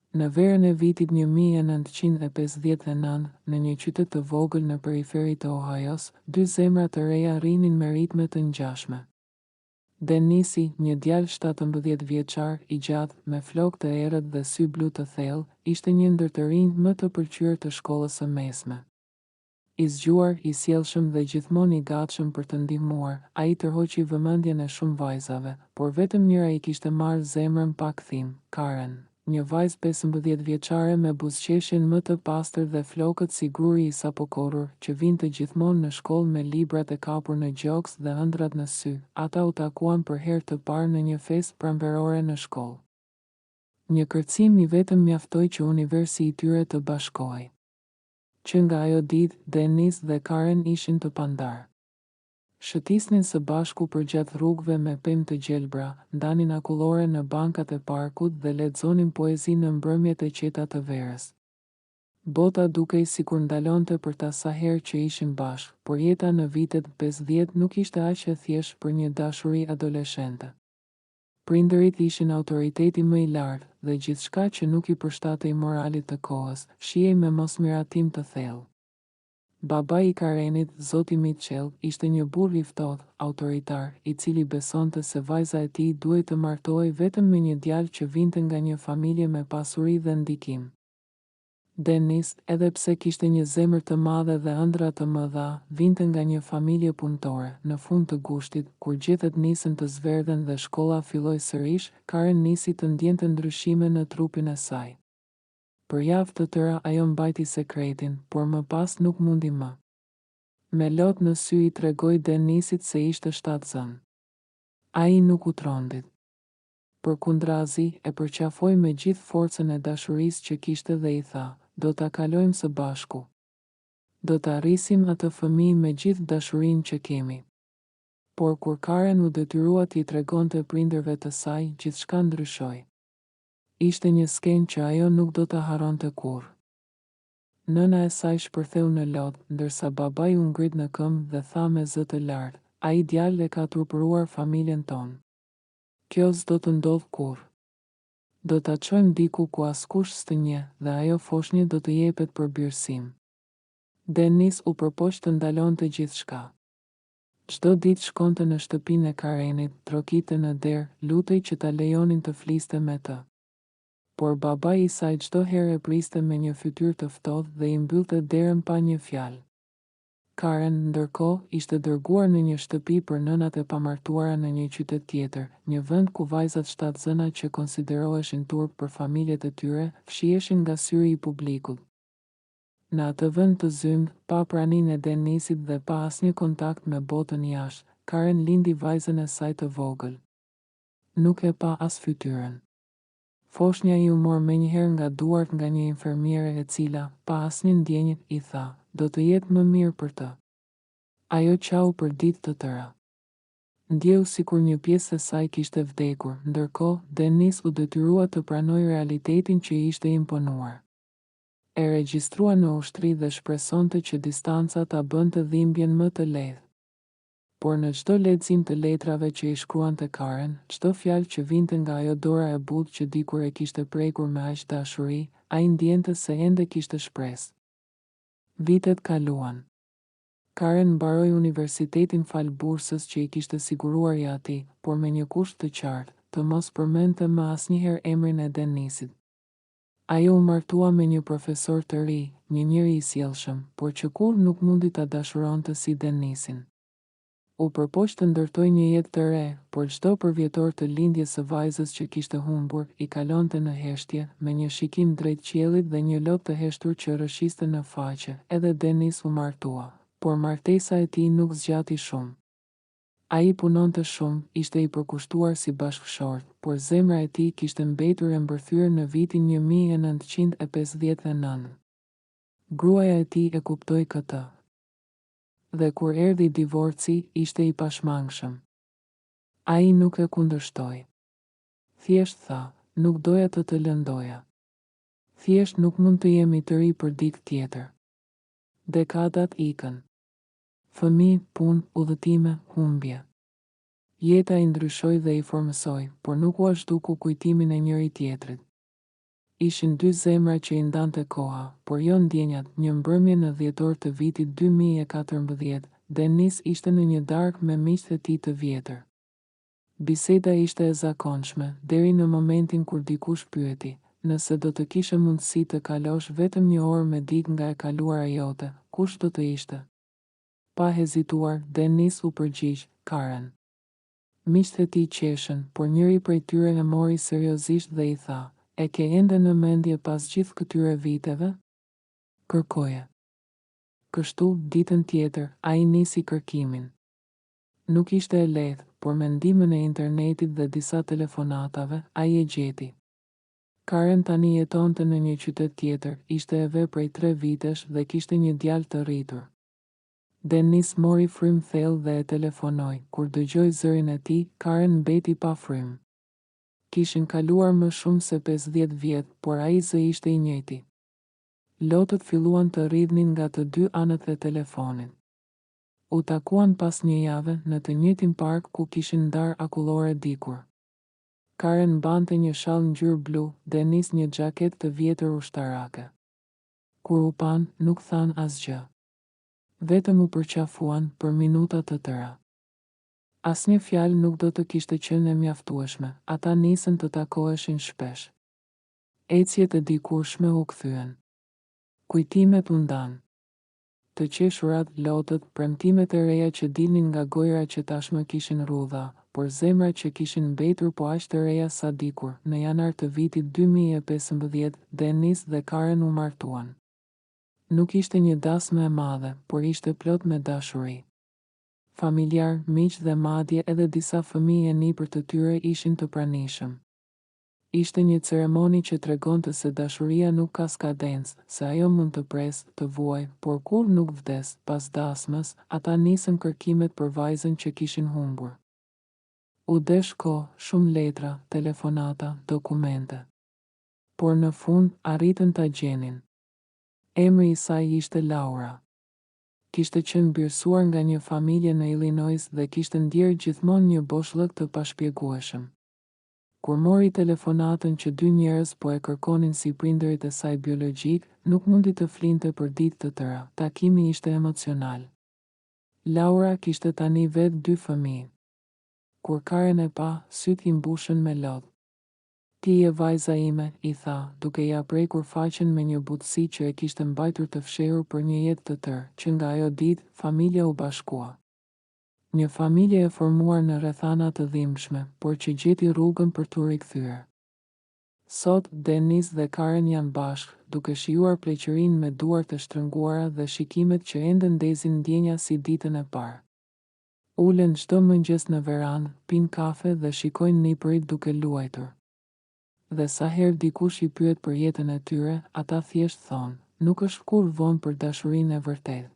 Në verën e vitit 1959, në një qytet të vogël në periferi të Ohajos, dy zemra të reja rrinin me ritme të ngjashme. Denisi, një djalë 17 vjeçar, i gjatë, me flokë të errët dhe sy blu të thellë, ishte një ndër të rinjt më të pëlqyer të shkollës së mesme. I zgjuar, i sjellshëm dhe gjithmonë i gatshëm për të ndihmuar, ai tërhoqi vëmendjen e shumë vajzave, por vetëm njëra i kishte marrë zemrën pa kthim, Karen, një vajzë 15 vjeçare me buzëqeshjen më të pastër dhe flokët si gruri i sapokorur, që vinte gjithmonë në shkollë me librat e kapur në gjoks dhe ëndrat në sy. Ata u takuan për herë të parë në një festë pranverore në shkollë. Një kërcim i vetëm mjaftoi që universi i tyre të bashkohej. Që nga ajo ditë, Denis dhe Karen ishin të pandarë. Shëtisnin së bashku përgjatë rrugëve me pemë të gjelbra, ndanin akullore në bankat e parkut dhe lexonin poezi në mbrëmjet e qeta të verës. Bota dukej sikur ndalonte për ta sa herë që ishin bashkë, por jeta në vitet 50 nuk ishte aq e thjeshtë për një dashuri adoleshente. Prindërit ishin autoriteti më i lartë dhe gjithçka që nuk i përshtatej moralit të kohës, shihej me mosmiratim të thellë. Babai i Karenit, zoti Mitchell, ishte një burr i ftohtë, autoritar, i cili besonte se vajza e tij duhej të martohej vetëm me një djalë që vinte nga një familje me pasuri dhe ndikim. Denis, edhe pse kishte një zemër të madhe dhe ëndra të mëdha, vinte nga një familje punëtore. Në fund të gushtit, kur gjethet nisën të zverdhen dhe shkolla filloi sërish, Karen nisi të ndjente ndryshime në trupin e saj. Për javë të tëra ajo mbajti sekretin, por më pas nuk mundi më. Me lot në sy i tregoi Denisit se ishte shtatzën. Ai nuk u trondit. Përkundrazi, e përqafoi me gjithë forcën e dashurisë që kishte dhe i tha: "Do ta kalojmë së bashku. Do ta rrisim atë fëmijë me gjithë dashurinë që kemi." Por kur Karen u detyrua t'i tregonte prindërve të saj, gjithçka ndryshoi. Ishte një skenë që ajo nuk do ta harronte kurrë. Nëna e saj shpërtheu në lot, ndërsa babai u ngrit në këmbë dhe tha me zë të lartë: "Ai djalë e ka turpëruar familjen tonë. Kjo s'do të ndodh kurrë. Do ta çojmë diku ku askush s'të njeh dhe ajo foshnjë do të jepet për birësim." Denis u përpoq të ndalonte gjithçka. Çdo ditë shkonte në shtëpinë e Karenit, trokite në derë, lutej që ta lejonin të fliste me të. Por babai i saj çdo herë e priste me një fytyrë të ftohtë dhe i mbyllte derën pa një fjalë. Karen, ndërkohë, ishte dërguar në një shtëpi për nënat e pamartuara në një qytet tjetër, një vend ku vajzat shtatzëna që konsideroheshin turp për familjet e tyre, fshiheshin nga syri i publikut. Në atë vend të zymt, pa praninë e Denisit dhe pa asnjë kontakt me botën jashtë, Karen lindi vajzën e saj të vogël. Nuk e pa as fytyrën. Foshnja i u mor menjëherë nga duart nga një infermiere e cila, pa asnjë ndjenjë, i tha: "Do të jetë më mirë për të." Ajo qau për ditë të tëra. Ndjeu sikur një pjesë e saj kishte vdekur, ndërkohë Denis u detyrua të pranojë realitetin që i ishte imponuar. E regjistrua në ushtri dhe shpresonte që distanca ta bënte dhimbjen më të lehtë. Por në çdo lexim të letrave që i shkruante Karen, çdo fjalë që vinte nga ajo dora e butë që dikur e kishte prekur me aq dashuri, ai ndjente se ende kishte shpresë. Vitet kaluan. Karen mbaroi universitetin fal bursës që i kishte siguruar i ati, por me një kusht të qartë, të mos përmendte më asnjëherë emrin e Denisit. Ajo u martua me një profesor të ri, një njeri i sjellshëm, por që kurrë nuk mundi ta dashuronte si Denisin. U përpoq të ndërtoj një jetë të re, por çdo përvjetor të lindjes së vajzës që kishte humbur, i kalonte në heshtje, me një shikim drejt qiellit dhe një lop të heshtur që rrëshiste në faqe. Edhe Denis u martua, por martesa e tij nuk zgjati shumë. Ai punonte shumë, ishte i përkushtuar si bashkëshort, por zemra e tij kishte mbetur e mbërthyer në vitin 1959. Gruaja e tij e kuptoi këtë. Dhe kur erdhi divorci, ishte i pashmangshëm. Ai nuk e kundërshtoi. Thjesht tha: "Nuk doja të lëndoja. Thjesht nuk mund të jemi të ri për ditë tjetër." Dekadat ikën. Fëmijë, punë, udhëtime, humbje. Jeta i ndryshoi dhe i formësoi, por nuk u ashtu ku kujtimin e njëri tjetrit. Ishin dy zemra që i ndante koha, por jo ndjenjat. Një mbrëmje në dhjetor të vitit 2014, Denis ishte në një darkë me miqtë e tij të vjetër. Biseda ishte e zakonshme, deri në momentin kur dikush pyeti, nëse do të kishe mundësi të kalosh vetëm një orë me dikë nga e kaluara jote, kush do të ishte? Pa hezituar, Denis u përgjigj, Karen. Miqtë e tij qeshën, por njëri prej tyre e mori seriozisht dhe i tha, e ke ende në mendje pas gjithë këtyre viteve? Kërkoje. Kështu, ditën tjetër, ai nisi kërkimin. Nuk ishte e lehtë, por me ndihmën e internetit dhe disa telefonatave, ai e gjeti. Karen tani jetonte në një qytet tjetër, ishte e ve prej 3 vitesh dhe kishte një djalë të rritur. Denis mori frym thellë dhe e telefonoi. Kur dëgjoi zërin e tij, Karen mbeti pa frym. Kishin kaluar më shumë se 50 vjet, por ai zë ishte i njëjti. Lotët filluan të rridhnin nga të dy anët e telefonit. U takuan pas një jave në të njëjtin park ku kishin ndarë akullore dikur. Karen mbante një shall ngjyrë blu, Denis një xhaketë të vjetër ushtarake. Kur u pan, nuk than asgjë. Vetëm u përqafuan për minuta të tëra. Asnjë fjalë nuk do të kishte qenë e mjaftueshme, ata nisën të takoheshin shpesh. Ecjet e dikurshme u kthyen. Kujtimet u ndan. Të qeshurat, lotët, premtimet e reja që dilnin nga gojra që tashmë kishin rrudha, por zemra që kishin mbetur po aq të reja sa dikur. Në janar të vitit 2015, Denis dhe Karen u martuan. Nuk ishte një dasmë e madhe, por ishte plot me dashuri. Familjar, miq dhe madje edhe disa fëmijë e nipër të tyre ishin të pranishëm. Ishte një ceremoni që tregonte se dashuria nuk ka skadencë, se ajo mund të presë, të vuajë, por kur nuk vdes. Pas dasmës, ata nisën kërkimet për vajzën që kishin humbur. U desh kohë, shumë letra, telefonata, dokumente. Por në fund, arritën ta gjenin. Emri i saj ishte Laura. Kishte qenë birsuar nga një familje në Illinois dhe kishte ndjerë gjithmonë një boshllëk të pashpjegueshëm. Kur mori telefonatën që dy njerëz po e kërkonin si prindërit e saj biologjik, nuk mundi të flinte për ditë të tëra. Takimi ishte emocional. Laura kishte tani vetë 2 fëmijë. Kur Karen e pa, syt i mbushën me lodh. Ti je vajza ime, i tha, duke ja prekur faqen me një butësi që e kishte mbajtur të fshehur për një jetë të tërë, që nga ajo ditë, familja u bashkua. Një familje e formuar në rrethana të dhimbshme, por që gjeti rrugën për t'u rikthyer. Sot, Denis dhe Karen janë bashkë, duke shijuar pleqërinë me duar të shtrënguara dhe shikimet që ende ndezin ndjenja si ditën e parë. Ulen çdo mëngjes në verandë, pinë kafe dhe shikojnë nipërit duke luajtur. Dhe sa herë dikush i pyet për jetën e tyre, ata thjesht thonë, nuk është kur vonë për dashurinë e vërtetë.